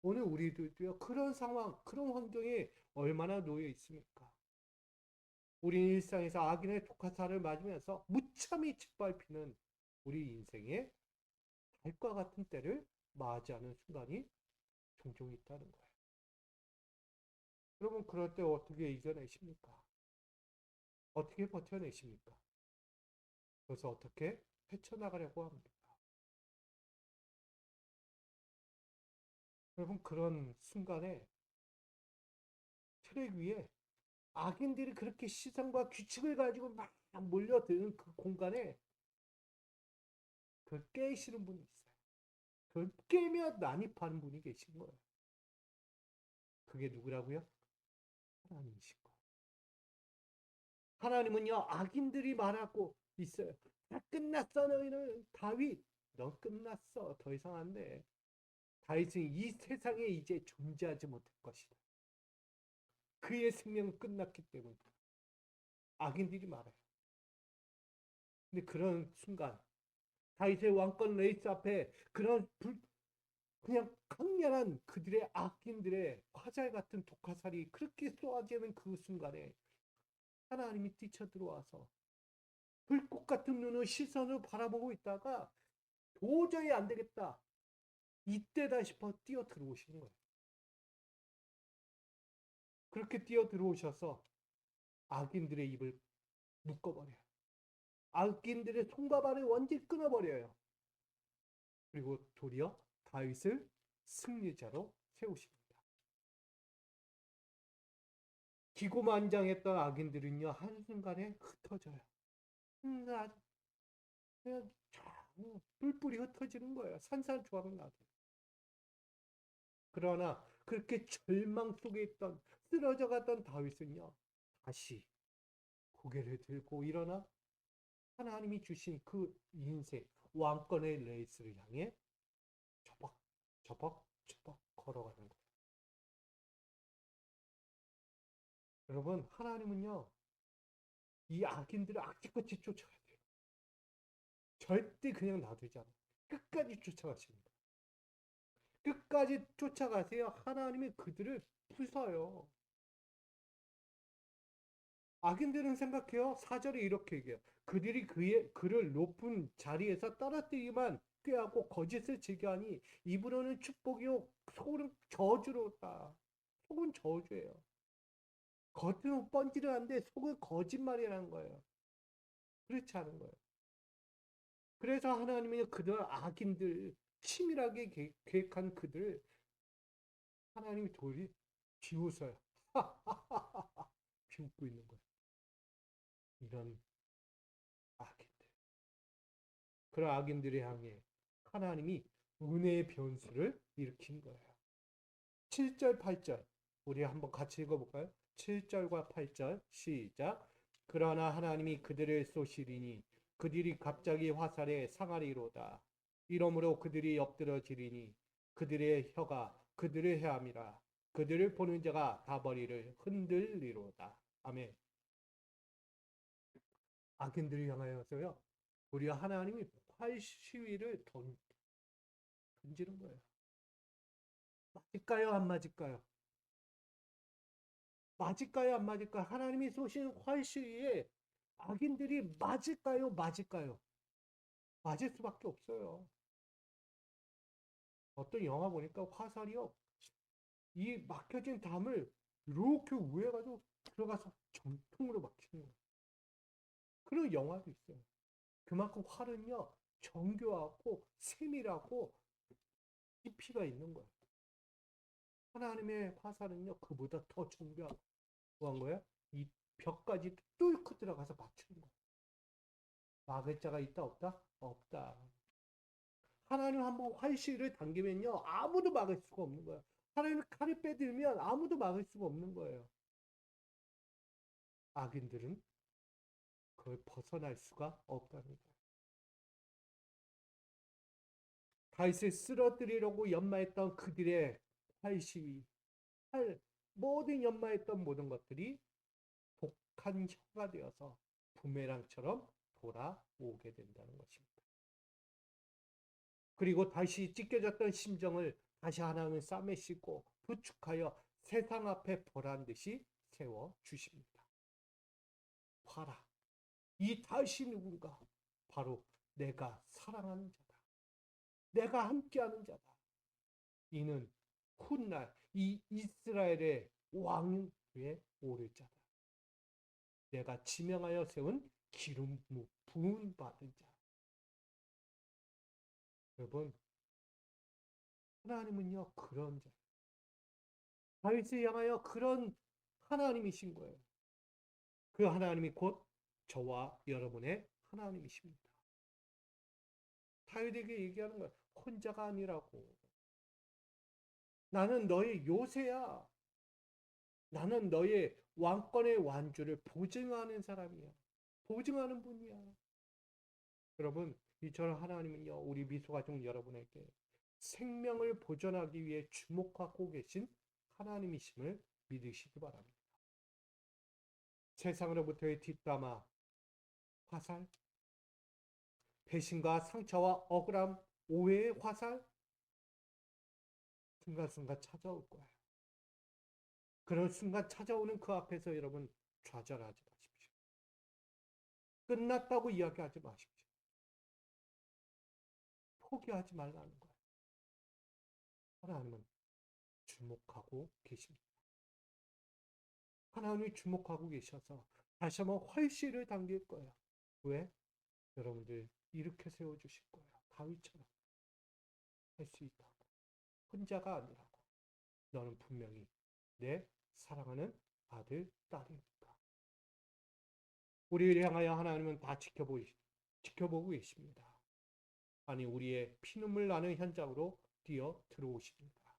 오늘 우리들도요, 그런 상황, 그런 환경에 얼마나 놓여 있습니까? 우리 일상에서 악인의 독화살을 맞으면서 무참히 짓밟히는 우리 인생의 달과 같은 때를 맞이하는 순간이 종종 있다는 거예요. 여러분, 그럴 때 어떻게 이겨내십니까? 어떻게 버텨내십니까? 그래서 어떻게 헤쳐나가려고 합니까? 여러분, 그런 순간에 트랙 위에 악인들이 그렇게 시선과 규칙을 가지고 막 몰려드는 그 공간에 그걸 깨시는 분이 있어요. 그걸 깨며 난입하는 분이 계신 거예요. 그게 누구라고요? 하나님이신 거예요. 하나님은요, 악인들이 말하고 있어요. 다 끝났어, 너희는. 다윗, 넌 끝났어. 더 이상 안 돼. 다윗은 이 세상에 이제 존재하지 못할 것이다. 그의 생명은 끝났기 때문에. 악인들이 말해요. 근데 그런 순간, 다윗의 왕권 레이스 앞에 그냥 강렬한 그들의 악인들의 화살 같은 독화살이 그렇게 쏘아지는 그 순간에 하나님이 뛰쳐들어와서 불꽃 같은 눈을 시선을 바라보고 있다가 도저히 안 되겠다, 이때다 싶어 뛰어 들어오시는 거예요. 그렇게 뛰어 들어오셔서 악인들의 입을 묶어버려요. 악인들의 손과 발을 완전히 끊어버려요. 그리고 도리어 다윗을 승리자로 세우십니다. 기고만장했던 악인들은요, 한순간에 흩어져요. 그냥 뿔뿔이 흩어지는 거예요. 산산조각 나게. 그러나 그렇게 절망 속에 있던, 쓰러져 갔던 다윗은요, 다시 고개를 들고 일어나 하나님이 주신 그 인생, 왕권의 레이스를 향해 저벅저벅 걸어가는 거예요. 여러분, 하나님은요, 이 악인들을 악착같이 쫓아가야 돼요. 절대 그냥 놔두지 않아요. 끝까지 쫓아가십니다. 끝까지 쫓아가세요. 하나님이 그들을 부숴요. 악인들은 생각해요. 4절에 이렇게 얘기해요. 그들이 그를 높은 자리에서 떨어뜨리기만 꾀하고 거짓을 즐겨하니 입으로는 축복이요 속으로는 저주로다. 속은 저주예요. 겉은 번지르한데 속은 거짓말이라는 거예요. 그렇지 않은 거예요. 그래서 하나님이 그들 악인들, 치밀하게 계획한 그들을 하나님이 도리 비웃어요. 비웃고 있는 거예요. 이런 악인들. 그런 악인들을 향해 하나님이 은혜의 변수를 일으킨 거예요. 7절, 8절. 우리 한번 같이 읽어볼까요? 7절과 8절 시작. 그러나 하나님이 그들을 쏘시리니 그들이 갑자기 화살에 상하리로다. 이러므로 그들이 엎드러지리니 그들의 혀가 그들을 해함이라. 그들을 보는 자가 다 머리를 흔들리로다. 아멘. 악인들을 향하여서요, 우리 하나님이 활시위를 던지는 거예요. 맞을까요? 안 맞을까요? 맞을까요? 안 맞을까요? 하나님이 쏘신 활시위에 악인들이 맞을까요? 맞을까요? 맞을 수밖에 없어요. 어떤 영화 보니까 화살이요, 이 막혀진 담을 이렇게 우회해가지고 들어가서 정통으로 막히는 거예요. 그런 영화도 있어요. 그만큼 활은요, 정교하고 세밀하고 깊이가 있는 거예요. 하나님의 화살은요, 그보다 더 정교하고 한 거예요. 이 벽까지 뚫고 들어가서 맞추는 거예요. 막을 자가 있다 없다? 없다. 하나님 한번 활시를 당기면요, 아무도 막을 수가 없는 거예요. 하나님 칼을 빼들면 아무도 막을 수가 없는 거예요. 악인들은 그걸 벗어날 수가 없답니다. 다윗을 쓰러뜨리려고 연마했던 그들의 활시위, 모든 연마했던 모든 것들이 독한 혀가 되어서 부메랑처럼 돌아오게 된다는 것입니다. 그리고 다시 찢겨졌던 심정을 다시 하나님은 싸매시고 부축하여 세상 앞에 보란 듯이 세워 주십니다. 봐라, 이 다윗이 누군가? 바로 내가 사랑하는 자다. 내가 함께하는 자다. 이는 훗날 이 이스라엘의 왕 위에 오를 자다. 내가 지명하여 세운 기름 부은 받은 자. 여러분, 하나님은요, 그런 자. 다윗을 향하여 그런 하나님이신 거예요. 그 하나님이 곧 저와 여러분의 하나님이십니다. 다윗에게 얘기하는 거예요. 혼자가 아니라고. 나는 너의 요새야. 나는 너의 왕권의 완주를 보증하는 사람이야. 보증하는 분이야. 여러분, 이처럼 하나님은요, 우리 미소가족 여러분에게 생명을 보존하기 위해 주목하고 계신 하나님이심을 믿으시기 바랍니다. 세상으로부터의 뒷담화, 화살, 배신과 상처와 억울함, 오해의 화살, 순간순간 찾아올 거예요. 그런 순간 찾아오는 그 앞에서 여러분 좌절하지 마십시오. 끝났다고 이야기하지 마십시오. 포기하지 말라는 거예요. 하나님은 주목하고 계십니다. 하나님이 주목하고 계셔서 다시 한번 활시를 당길 거예요. 왜? 여러분들 일으켜 세워주실 거예요. 다윗처럼 할 수 있다고. 혼자가 아니라고. 너는 분명히 내 사랑하는 아들, 딸이니까. 우리를 향하여 하나님은 다 지켜보고 계십니다. 아니, 우리의 피눈물 나는 현장으로 뛰어 들어오십니다.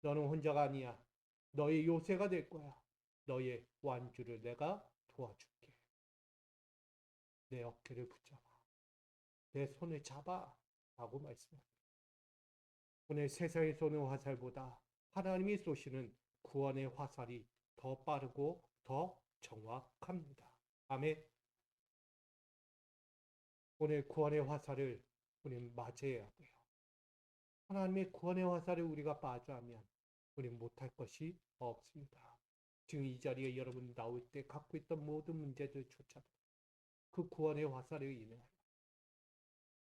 너는 혼자가 아니야. 너의 요새가 될 거야. 너의 완주를 내가 도와줄게. 내 어깨를 붙잡아. 내 손을 잡아. 라고 말씀합니다. 오늘 세상이 쏘는 화살보다 하나님이 쏘시는 구원의 화살이 더 빠르고 더 정확합니다. 아멘. 오늘 구원의 화살을 우리는 맞이해야 돼요. 하나님의 구원의 화살을 우리가 마주하면 우리는 못할 것이 없습니다. 지금 이 자리에 여러분 나올 때 갖고 있던 모든 문제들조차도 그 구원의 화살에 인해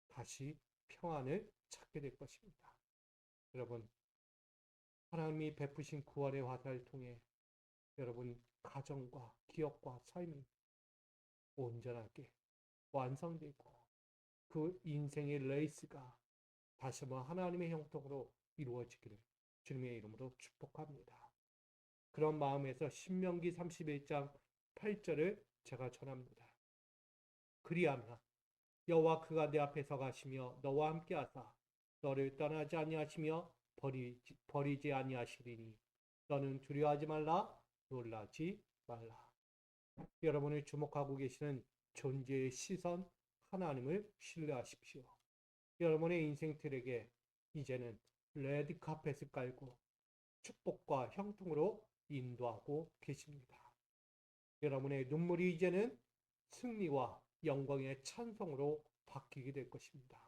다시 평안을 찾게 될 것입니다. 여러분, 하나님이 베푸신 구원의 화살을 통해 여러분 가정과 기업과 삶이 온전하게 완성되고 그 인생의 레이스가 다시 한번 하나님의 형통으로 이루어지기를 주님의 이름으로 축복합니다. 그런 마음에서 신명기 31장 8절을 제가 전합니다. 그리하면 여호와 그가 내 앞에서 가시며 너와 함께 하사 너를 떠나지 아니하시며 버리지 아니하시리니 너는 두려워하지 말라, 놀라지 말라. 여러분이 주목하고 계시는 존재의 시선 하나님을 신뢰하십시오. 여러분의 인생 트랙에 이제는 레드 카펫을 깔고 축복과 형통으로 인도하고 계십니다. 여러분의 눈물이 이제는 승리와 영광의 찬송으로 바뀌게 될 것입니다.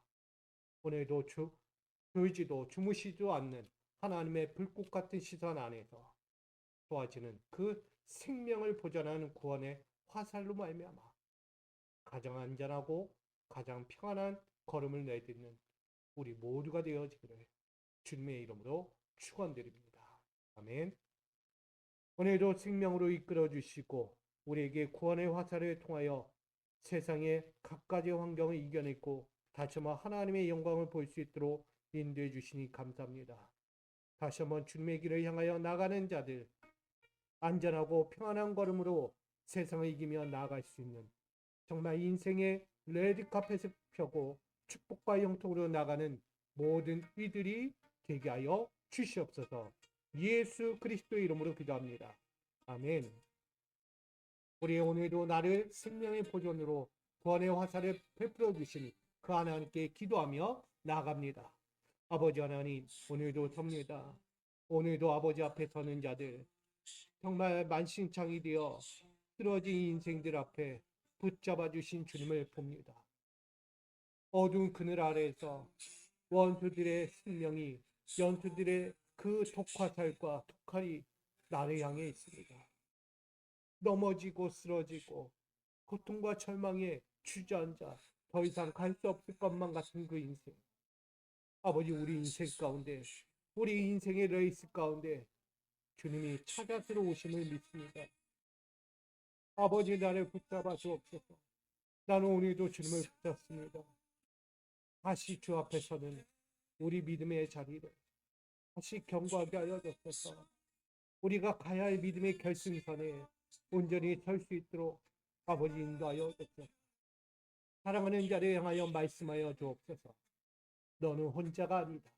오늘도 졸지도 주무시지도 않는 하나님의 불꽃 같은 시선 안에서 쏘아지는 그 생명을 보존하는 구원의 화살로 말미암아 가장 안전하고 가장 평안한 걸음을 내딛는 우리 모두가 되어지기를 주님의 이름으로 축원드립니다. 아멘. 오늘도 생명으로 이끌어 주시고 우리에게 구원의 화살을 통하여 세상의 각가지 환경을 이겨냈고 다시 한번 하나님의 영광을 볼 수 있도록 인도해 주시니 감사합니다. 다시 한번 주님의 길을 향하여 나가는 자들, 안전하고 평안한 걸음으로 세상을 이기며 나아갈 수 있는 정말 인생의 레드카펫을 펴고 축복과 영통으로 나가는 모든 이들이 되게 하여 주시옵소서. 예수 그리스도의 이름으로 기도합니다. 아멘. 우리 오늘도 나를 생명의 보존으로 구원의 화살을 베풀어 주신 그 하나님께 기도하며 나아갑니다. 아버지 하나님, 오늘도 섭니다. 오늘도 아버지 앞에 서는 자들, 정말 만신창이 되어 쓰러진 인생들 앞에 붙잡아 주신 주님을 봅니다. 어두운 그늘 아래에서 원수들의 생명이, 연수들의 그 독화살과 독칼이 나를 향해 있습니다. 넘어지고 쓰러지고 고통과 절망에 주저앉아 더 이상 갈 수 없을 것만 같은 그 인생. 아버지, 우리 인생 가운데, 우리 인생의 레이스 가운데 주님이 찾아 들어오심을 믿습니다. 아버지, 나를 붙잡아 주옵소서. 나는 오늘도 주님을 붙잡습니다. 다시 주 앞에 서는 우리 믿음의 자리를 다시 견고하게 하여 주옵소서. 우리가 가야 할 믿음의 결승선에 온전히 설 수 있도록 아버지 인도하여 주옵소서. 사랑하는 자를 향하여 말씀하여 주옵소서. 너는 혼자가 아니다.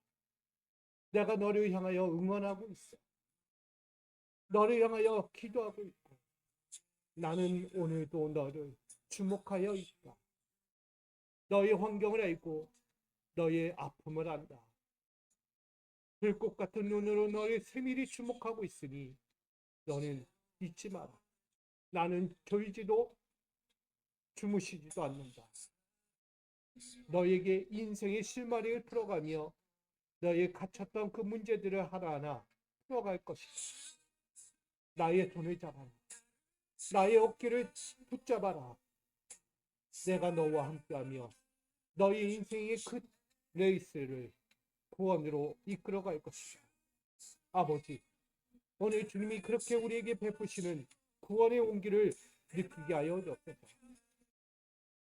내가 너를 향하여 응원하고 있어. 너를 향하여 기도하고 있고 나는 오늘도 너를 주목하여 있다. 너의 환경을 알고 너의 아픔을 안다. 불꽃 같은 눈으로 너를 세밀히 주목하고 있으니 너는 잊지 마라. 나는 졸지도 주무시지도 않는다. 너에게 인생의 실마리를 풀어가며 너의 갇혔던 그 문제들을 하나하나 풀어갈 것이다. 나의 손을 잡아라. 나의 어깨를 붙잡아라. 내가 너와 함께하며 너의 인생의 그 레이스를 구원으로 이끌어갈 것이다. 아버지, 오늘 주님이 그렇게 우리에게 베푸시는 구원의 온기를 느끼게 하여 주옵소서.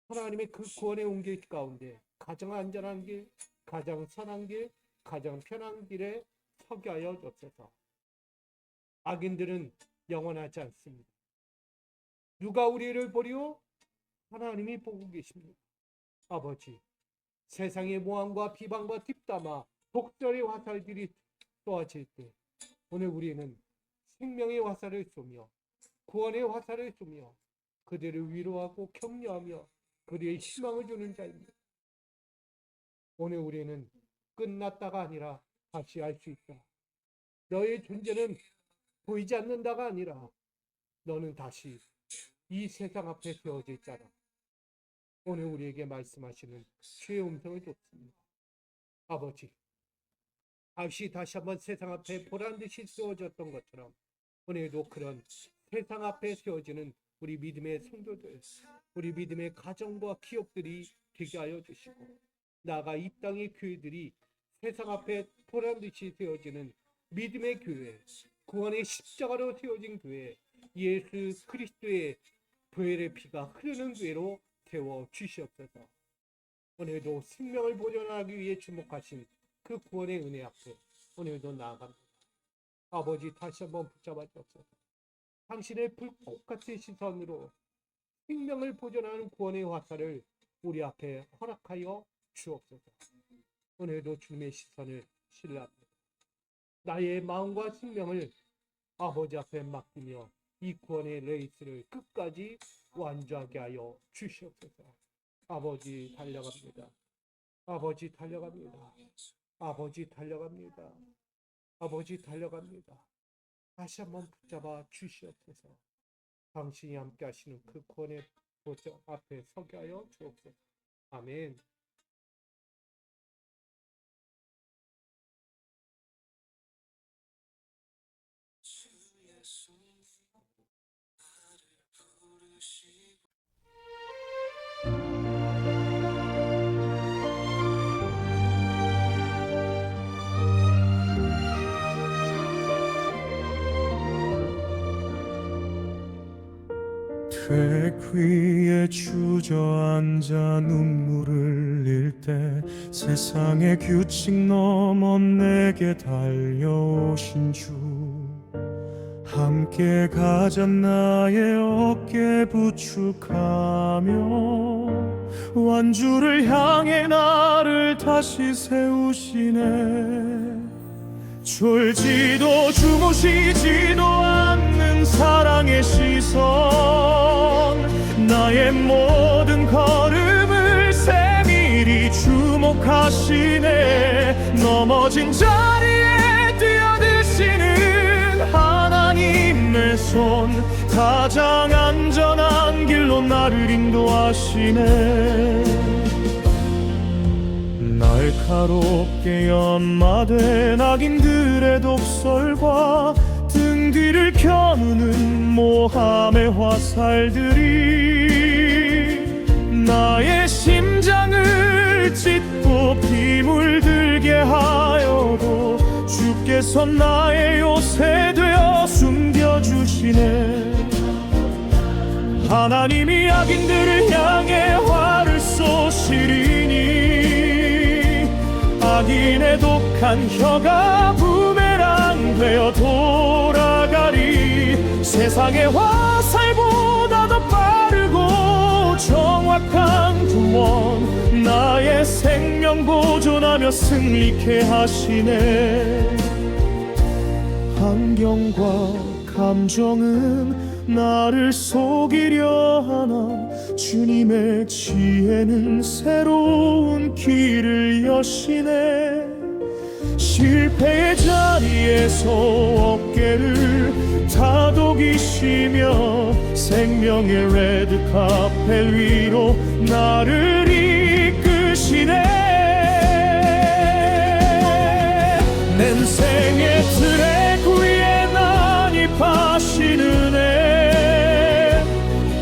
하나님의 그 구원의 온기 가운데 가장 안전한 길, 가장 선한 길, 가장 편한 길에 서게 하여 주옵소서. 악인들은 영원하지 않습니다. 누가 우리를 보리오? 하나님이 보고 계십니다. 아버지, 세상의 모함과 비방과 뒷담화, 독설의 화살들이 쏘아질 때 오늘 우리는 생명의 화살을 쏘며 구원의 화살을 쏘며 그들을 위로하고 격려하며 그들의 희망을 주는 자입니다. 오늘 우리는 끝났다가 아니라 다시 알 수 있다. 너의 존재는 보이지 않는다가 아니라 너는 다시 이 세상 앞에 세워질 자라. 오늘 우리에게 말씀하시는 주의 음성을 줬습니다. 아버지, 다시 한번 세상 앞에 보란듯이 세워졌던 것처럼 오늘도 그런 세상 앞에 세워지는 우리 믿음의 성도들, 우리 믿음의 가정과 기업들이 되게 하여 주시고 나아가 이 땅의 교회들이 세상 앞에 보란듯이 세워지는 믿음의 교회, 구원의 십자가로 세워진 교회, 예수 그리스도의 보혈의 피가 흐르는 교회로 세워 주시옵소서. 오늘도 생명을 보존하기 위해 주목하신 그 구원의 은혜 앞에 오늘도 나아갑니다. 아버지, 다시 한번 붙잡아 주옵소서. 당신의 불꽃같은 시선으로 생명을 보존하는 구원의 화살을 우리 앞에 허락하여 주옵소서. 오늘도 주님의 시선을 신뢰합니다. 나의 마음과 생명을 아버지 앞에 맡기며 이 구원의 레이스를 끝까지 완주하게 하여 주시옵소서. 아버지, 달려갑니다. 아버지, 달려갑니다. 아버지, 달려갑니다. 아버지, 달려갑니다. 다시 한번 붙잡아 주시옵소서. 당신이 함께 하시는 그 구원의 보좌 앞에 서게 하여 주옵소서. 아멘. 백 위에 주저앉아 눈물을 흘릴 때 세상의 규칙 넘어 내게 달려오신 주, 함께 가자 나의 어깨 부축하며 완주를 향해 나를 다시 세우시네. 졸지도 주무시지도 않는 사랑의 시선, 나의 모든 걸음을 세밀히 주목하시네. 넘어진 자리에 뛰어드시는 하나님의 손, 가장 안전한 길로 나를 인도하시네. 날카롭게 연마된 악인들의 독설과 등 뒤를 겨누는 모함의 화살들이 나의 심장을 찢고 피물들게 하여도 주께서 나의 요새 되어 숨겨주시네. 하나님이 악인들을 향해 화를 쏘시리니 악인의 독한 혀가 부메랑 되어 돌아가리. 세상의 화살보다 더 빠르고 정확한 구원, 나의 생명 보존하며 승리케 하시네. 환경과 감정은 나를 속이려 하나 주님의 지혜는 새로운 길을 여시네. 실패의 자리에서 어깨를 다독이시며 생명의 레드카펫 위로 나를 이끄시네. 내 인생의 트랙 위에 난입하시는 애,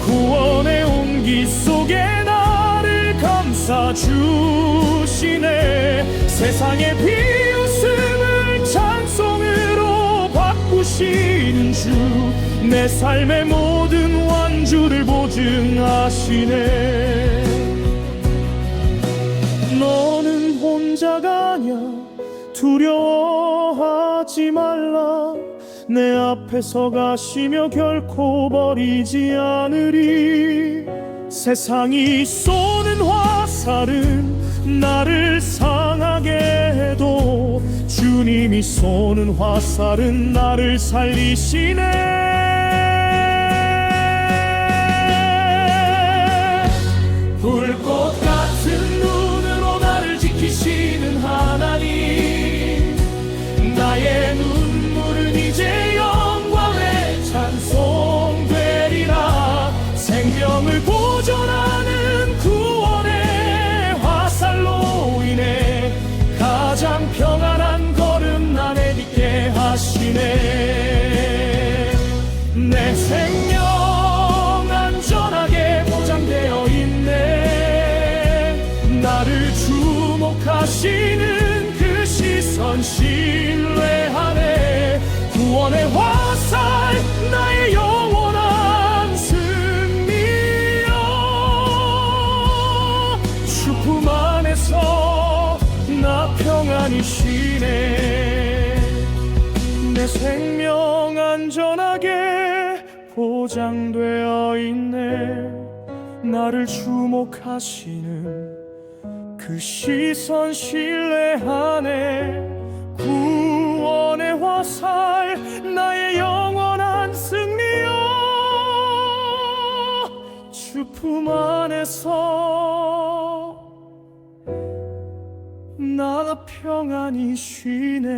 구원의 온기 속에 나를 감싸주시네. 세상의 비웃음을 찬송으로 바꾸시는 주, 내 삶의 모든 완주를 보증하시네. 너는 혼자가 아냐, 두려워하지 말라. 내 앞에서 가시며 결코 버리지 않으리. 세상이 쏘는 화살은 나를 상하게 해도 주님이 쏘는 화살은 나를 살리시네. 불꽃 같은 눈으로 나를 지키시는 하나님, 나의 눈물은 이제 영광에 찬송되리라. 생명을 보존하는 구원의 화살로 인해 가장 평안한 걸음 나에 있게 하시네. 내 생명 안전하게 보장되어 있네. 나를 주목하시는 그 시선 신뢰하네. 구원의 화살 나의 영원한 승리여. 주 품 안에서 나 평안히 쉬네. 내 생명 안전하게 보장되어 있네. 나를 주목하시는 그 시선 신뢰하네. 구원의 화살 나의 영원한 승리여. 주 품 안에서 나 평안히 쉬네.